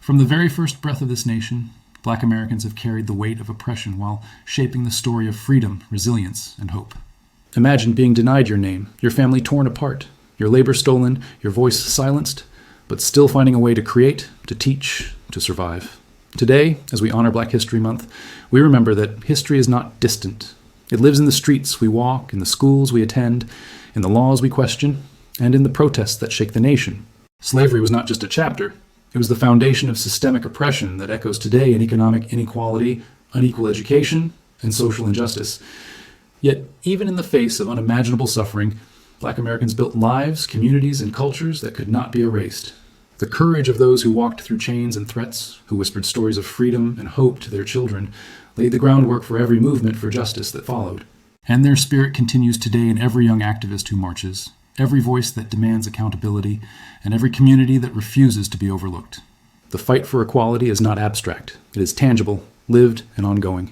From the very first breath of this nation, Black Americans have carried the weight of oppression while shaping the story of freedom, resilience, and hope. Imagine being denied your name, your family torn apart, your labor stolen, your voice silenced, but still finding a way to create, to teach, to survive. Today, as we honor Black History Month, we remember that history is not distant. It lives in the streets we walk, in the schools we attend, in the laws we question, and in the protests that shake the nation. Slavery was not just a chapter. It was the foundation of systemic oppression that echoes today in economic inequality, unequal education, and social injustice. Yet, even in the face of unimaginable suffering, Black Americans built lives, communities, and cultures that could not be erased. The courage of those who walked through chains and threats, who whispered stories of freedom and hope to their children, laid the groundwork for every movement for justice that followed. And their spirit continues today in every young activist who marches, every voice that demands accountability, and every community that refuses to be overlooked. The fight for equality is not abstract. It is tangible, lived, and ongoing.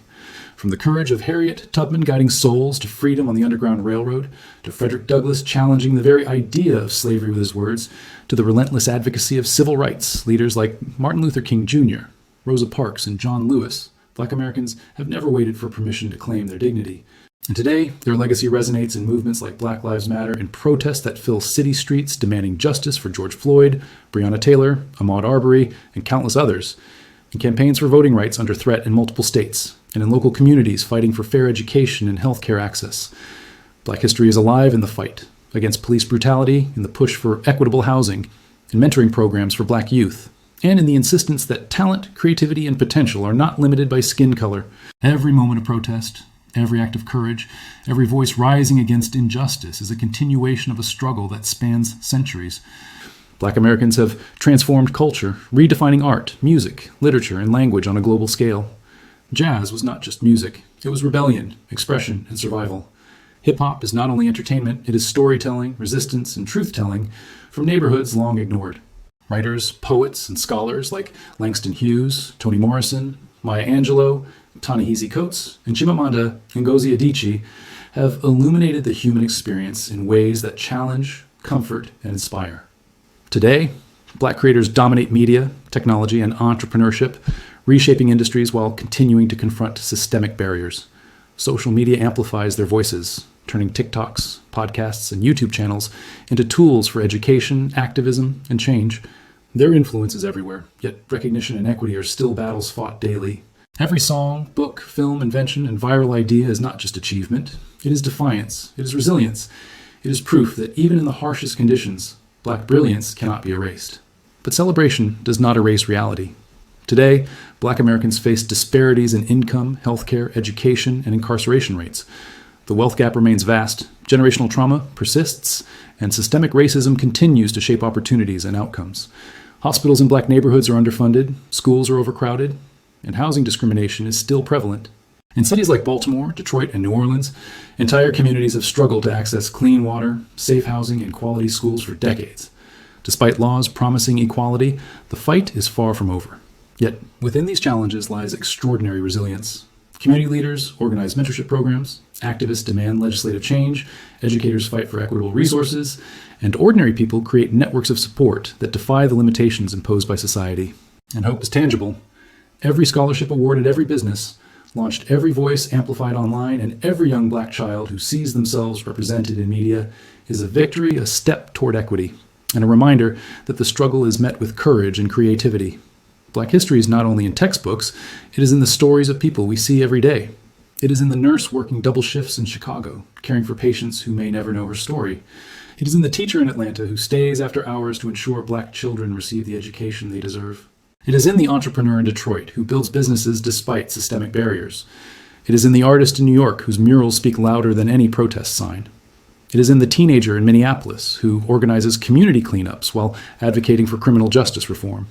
From the courage of Harriet Tubman guiding souls to freedom on the Underground Railroad, to Frederick Douglass challenging the very idea of slavery with his words, to the relentless advocacy of civil rights leaders like Martin Luther King Jr., Rosa Parks, and John Lewis, Black Americans have never waited for permission to claim their dignity. And today, their legacy resonates in movements like Black Lives Matter and protests that fill city streets demanding justice for George Floyd, Breonna Taylor, Ahmaud Arbery, and countless others, in campaigns for voting rights under threat in multiple states, and in local communities fighting for fair education and healthcare access. Black history is alive in the fight against police brutality, in the push for equitable housing, in mentoring programs for Black youth, and in the insistence that talent, creativity, and potential are not limited by skin color. Every moment of protest, every act of courage, every voice rising against injustice is a continuation of a struggle that spans centuries. Black Americans have transformed culture, redefining art, music, literature, and language on a global scale. Jazz was not just music. It was rebellion, expression, and survival. Hip-hop is not only entertainment, it is storytelling, resistance, and truth-telling from neighborhoods long ignored. Writers, poets, and scholars like Langston Hughes, Toni Morrison, Maya Angelou, Ta-Nehisi Coates, and Chimamanda Ngozi Adichie have illuminated the human experience in ways that challenge, comfort, and inspire. Today, Black creators dominate media, technology, and entrepreneurship, reshaping industries while continuing to confront systemic barriers. Social media amplifies their voices, turning TikToks, podcasts, and YouTube channels into tools for education, activism, and change. Their influence is everywhere, yet recognition and equity are still battles fought daily. Every song, book, film, invention, and viral idea is not just achievement. It is defiance. It is resilience. It is proof that even in the harshest conditions, Black brilliance cannot be erased. But celebration does not erase reality. Today, Black Americans face disparities in income, healthcare, education, and incarceration rates. The wealth gap remains vast, generational trauma persists, and systemic racism continues to shape opportunities and outcomes. Hospitals in Black neighborhoods are underfunded, schools are overcrowded, and housing discrimination is still prevalent. In cities like Baltimore, Detroit, and New Orleans, entire communities have struggled to access clean water, safe housing, and quality schools for decades. Despite laws promising equality, the fight is far from over. Yet, within these challenges lies extraordinary resilience. Community leaders organize mentorship programs, activists demand legislative change, educators fight for equitable resources, and ordinary people create networks of support that defy the limitations imposed by society. And hope is tangible. Every scholarship awarded, every business, launched every voice amplified online, and every young Black child who sees themselves represented in media is a victory, a step toward equity, and a reminder that the struggle is met with courage and creativity. Black history is not only in textbooks, it is in the stories of people we see every day. It is in the nurse working double shifts in Chicago, caring for patients who may never know her story. It is in the teacher in Atlanta who stays after hours to ensure Black children receive the education they deserve. It is in the entrepreneur in Detroit who builds businesses despite systemic barriers. It is in the artist in New York whose murals speak louder than any protest sign. It is in the teenager in Minneapolis who organizes community cleanups while advocating for criminal justice reform.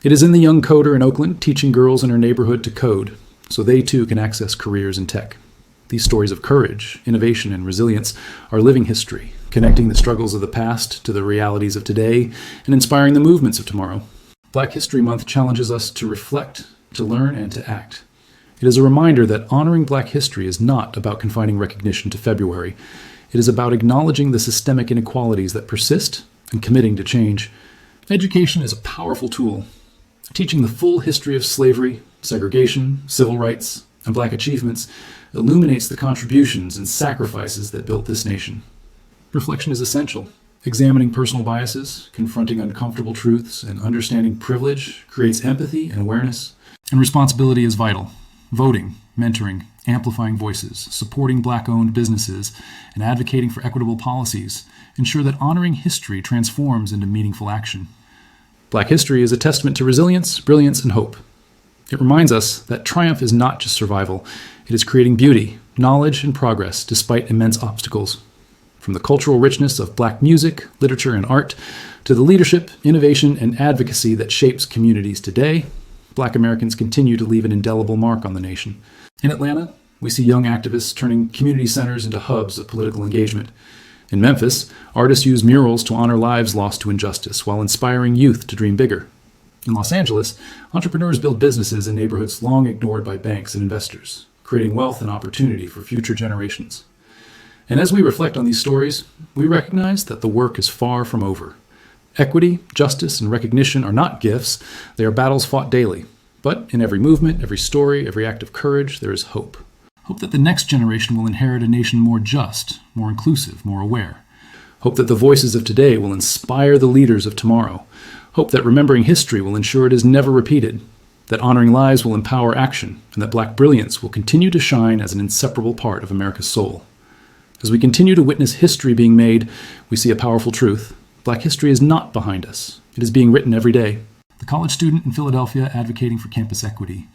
It is in the young coder in Oakland teaching girls in her neighborhood to code so they too can access careers in tech. These stories of courage, innovation, and resilience are living history, connecting the struggles of the past to the realities of today and inspiring the movements of tomorrow. Black History Month challenges us to reflect, to learn, and to act. It is a reminder that honoring Black history is not about confining recognition to February. It is about acknowledging the systemic inequalities that persist and committing to change. Education is a powerful tool. Teaching the full history of slavery, segregation, civil rights, and Black achievements illuminates the contributions and sacrifices that built this nation. Reflection is essential. Examining personal biases, confronting uncomfortable truths, and understanding privilege creates empathy and awareness. And responsibility is vital. Voting, mentoring, amplifying voices, supporting Black-owned businesses, and advocating for equitable policies ensure that honoring history transforms into meaningful action. Black history is a testament to resilience, brilliance, and hope. It reminds us that triumph is not just survival. It is creating beauty, knowledge, and progress despite immense obstacles. From the cultural richness of Black music, literature, and art, to the leadership, innovation, and advocacy that shapes communities today, Black Americans continue to leave an indelible mark on the nation. In Atlanta, we see young activists turning community centers into hubs of political engagement. In Memphis, artists use murals to honor lives lost to injustice while inspiring youth to dream bigger. In Los Angeles, entrepreneurs build businesses in neighborhoods long ignored by banks and investors, creating wealth and opportunity for future generations. And as we reflect on these stories, we recognize that the work is far from over. Equity, justice, and recognition are not gifts, they are battles fought daily. But in every movement, every story, every act of courage, there is hope. Hope that the next generation will inherit a nation more just, more inclusive, more aware. Hope that the voices of today will inspire the leaders of tomorrow. Hope that remembering history will ensure it is never repeated, that honoring lives will empower action, and that Black brilliance will continue to shine as an inseparable part of America's soul. As we continue to witness history being made, we see a powerful truth. Black history is not behind us. It is being written every day. The college student in Philadelphia advocating for campus equity.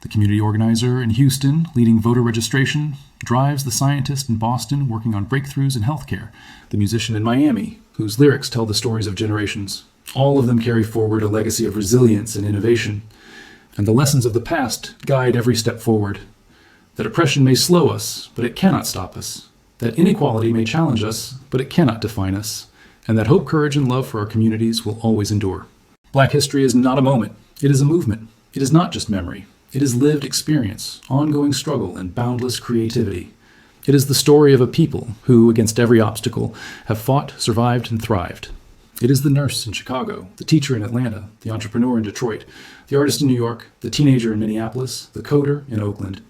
The community organizer in Houston leading voter registration drives the scientist in Boston working on breakthroughs in healthcare. The musician in Miami, whose lyrics tell the stories of generations. All of them carry forward a legacy of resilience and innovation. And the lessons of the past guide every step forward. That oppression may slow us, but it cannot stop us. That inequality may challenge us, but it cannot define us. And that hope, courage, and love for our communities will always endure. Black history is not a moment. It is a movement. It is not just memory. It is lived experience, ongoing struggle, and boundless creativity. It is the story of a people who, against every obstacle, have fought, survived, and thrived. It is the nurse in Chicago, the teacher in Atlanta, the entrepreneur in Detroit, the artist in New York, the teenager in Minneapolis, the coder in Oakland.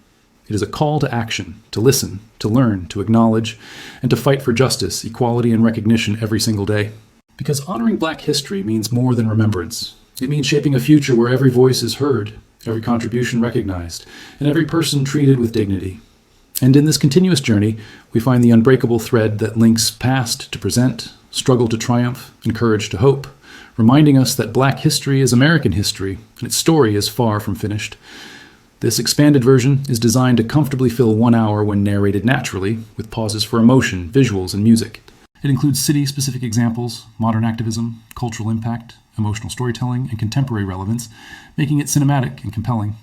It is a call to action, to listen, to learn, to acknowledge, and to fight for justice, equality, and recognition every single day. Because honoring Black history means more than remembrance. It means shaping a future where every voice is heard, every contribution recognized, and every person treated with dignity. And in this continuous journey, we find the unbreakable thread that links past to present, struggle to triumph, and courage to hope, reminding us that Black history is American history, and its story is far from finished. This expanded version is designed to comfortably fill 1 hour when narrated naturally, with pauses for emotion, visuals, and music. It includes city-specific examples, modern activism, cultural impact, emotional storytelling, and contemporary relevance, making it cinematic and compelling.